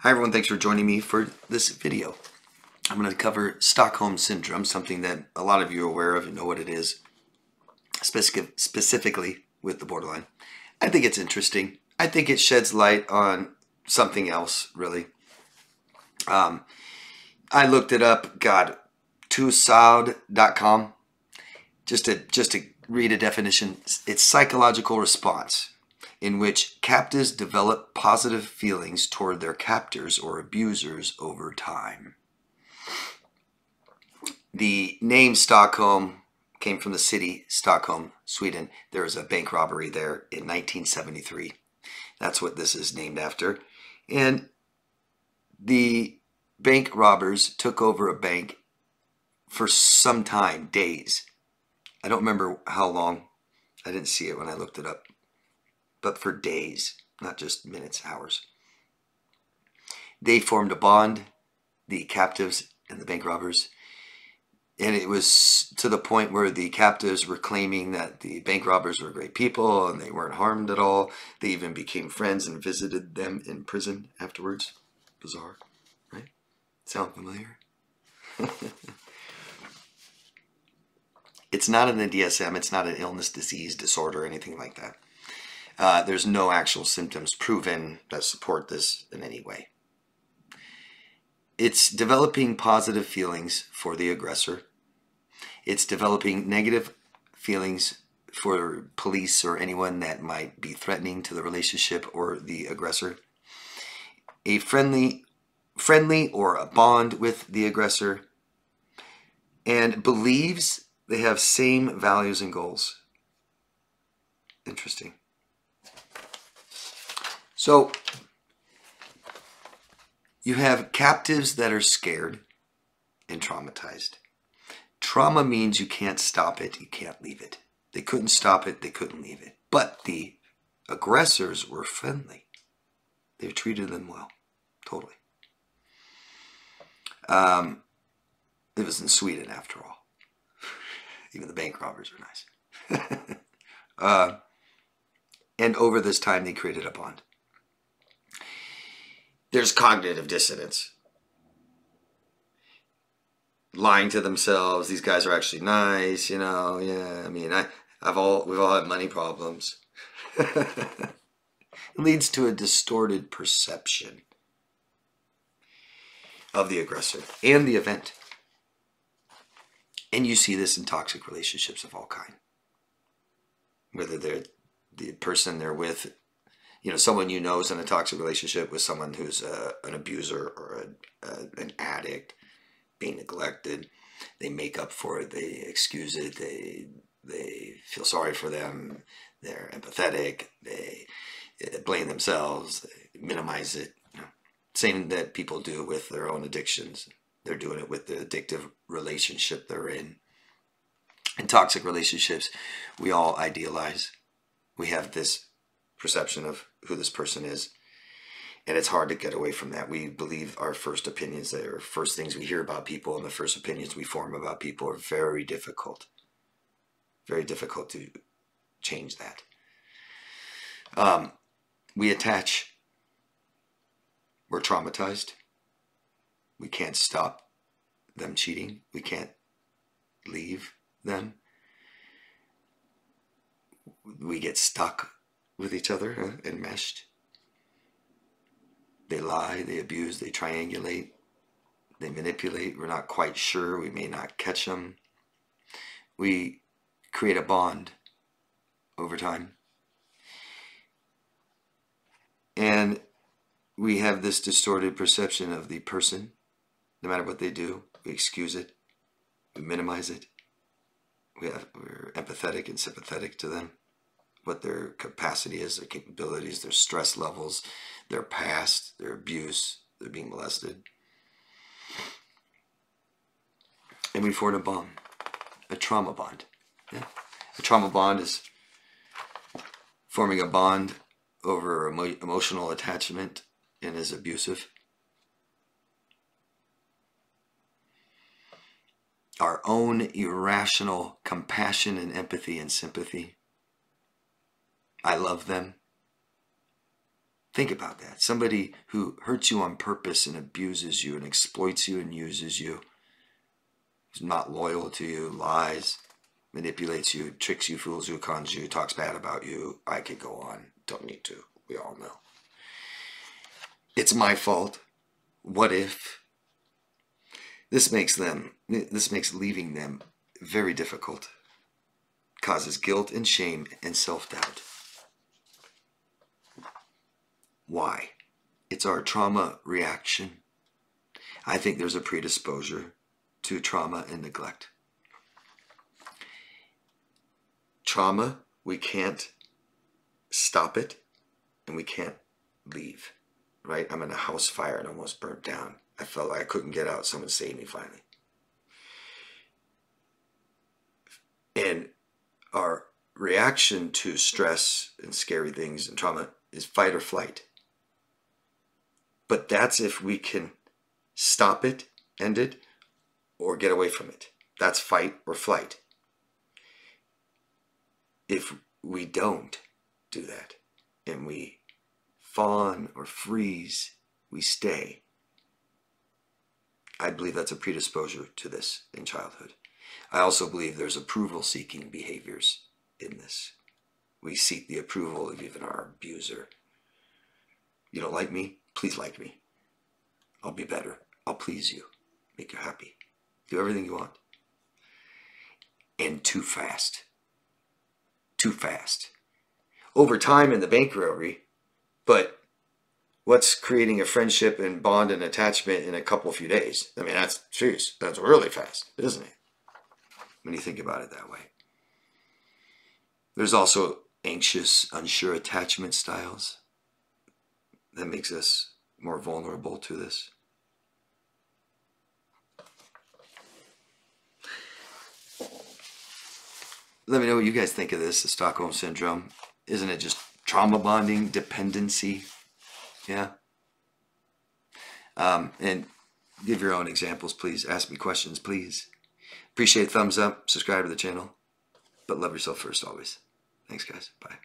Hi everyone, thanks for joining me for this video. I'm going to cover Stockholm Syndrome, something that a lot of you are aware of and know what it is, specifically with the borderline. I think it's interesting. I think it sheds light on something else, really. I looked it up, TwoSoud.com, just to read a definition. It's psychological response in which captives develop positive feelings toward their captors or abusers over time. The name Stockholm came from the city Stockholm, Sweden. There was a bank robbery there in 1973. That's what this is named after. And the bank robbers took over a bank for some time, days. I don't remember how long. I didn't see it when I looked it up. But for days, not just minutes, hours. They formed a bond, the captives and the bank robbers. And it was to the point where the captives were claiming that the bank robbers were great people and they weren't harmed at all. They even became friends and visited them in prison afterwards. Bizarre, right? Sound familiar? It's not in the DSM. It's not an illness, disease, disorder, or anything like that. There's no actual symptoms proven that support this in any way. It's developing positive feelings for the aggressor. It's developing negative feelings for police or anyone that might be threatening to the relationship or the aggressor. A friendly or a bond with the aggressor, and believes they have same values and goals. Interesting. So, you have captives that are scared and traumatized. Trauma means you can't stop it, you can't leave it. They couldn't stop it, they couldn't leave it. But the aggressors were friendly. They treated them well, totally. It was in Sweden, after all. Even the bank robbers are nice. And over this time, they created a bond. There's cognitive dissonance. Lying to themselves. These guys are actually nice, you know. Yeah, I mean, we've all had money problems. It leads to a distorted perception of the aggressor and the event. And you see this in toxic relationships of all kinds. Whether they're the person they're with, you know, someone you know is in a toxic relationship with someone who's an abuser or an addict, being neglected. They make up for it. They excuse it. They feel sorry for them. They're empathetic. They blame themselves. They minimize it. You know, same that people do with their own addictions. They're doing it with the addictive relationship they're in. In toxic relationships, we all idealize. We have this perception of who this person is, and it's hard to get away from that. We believe our first opinions, that are first things we hear about people, and the first opinions we form about people are very difficult to change that. We attach. We're traumatized. We can't stop them cheating. We can't leave them. We get stuck with each other, enmeshed. They lie, they abuse, they triangulate, they manipulate. We're not quite sure. We may not catch them. We create a bond over time. And we have this distorted perception of the person. No matter what they do, we excuse it. We minimize it. We're empathetic and sympathetic to them. What their capacity is, their capabilities, their stress levels, their past, their abuse, their being molested. And we form a bond, a trauma bond. Yeah. A trauma bond is forming a bond over emotional attachment and is abusive. Our own irrational compassion and empathy and sympathy. I love them. Think about that. Somebody who hurts you on purpose and abuses you and exploits you and uses you, is not loyal to you, lies, manipulates you, tricks you, fools you, cons you, talks bad about you. I could go on. Don't need to. We all know. It's my fault. What if? This makes leaving them very difficult. Causes guilt and shame and self-doubt. Why? It's our trauma reaction. I think there's a predisposition to trauma and neglect. Trauma, we can't stop it and we can't leave, right? I'm in a house fire and almost burnt down. I felt like I couldn't get out. Someone saved me finally. And our reaction to stress and scary things and trauma is fight or flight. But that's if we can stop it, end it, or get away from it. That's fight or flight. If we don't do that and we fawn or freeze, we stay. I believe that's a predisposition to this in childhood. I also believe there's approval-seeking behaviors in this. We seek the approval of even our abuser. You don't like me? Please like me. I'll be better. I'll please you. Make you happy. Do everything you want. And too fast. Too fast. Over time in the bank robbery, but what's creating a friendship and bond and attachment in a few days? I mean, that's serious. That's really fast, isn't it? When you think about it that way. There's also anxious, unsure attachment styles. That makes us more vulnerable to this. Let me know what you guys think of this, the Stockholm Syndrome. Isn't it just trauma bonding, dependency? Yeah. And give your own examples, please. Ask me questions, please. Appreciate thumbs up, subscribe to the channel. But love yourself first always. Thanks, guys. Bye.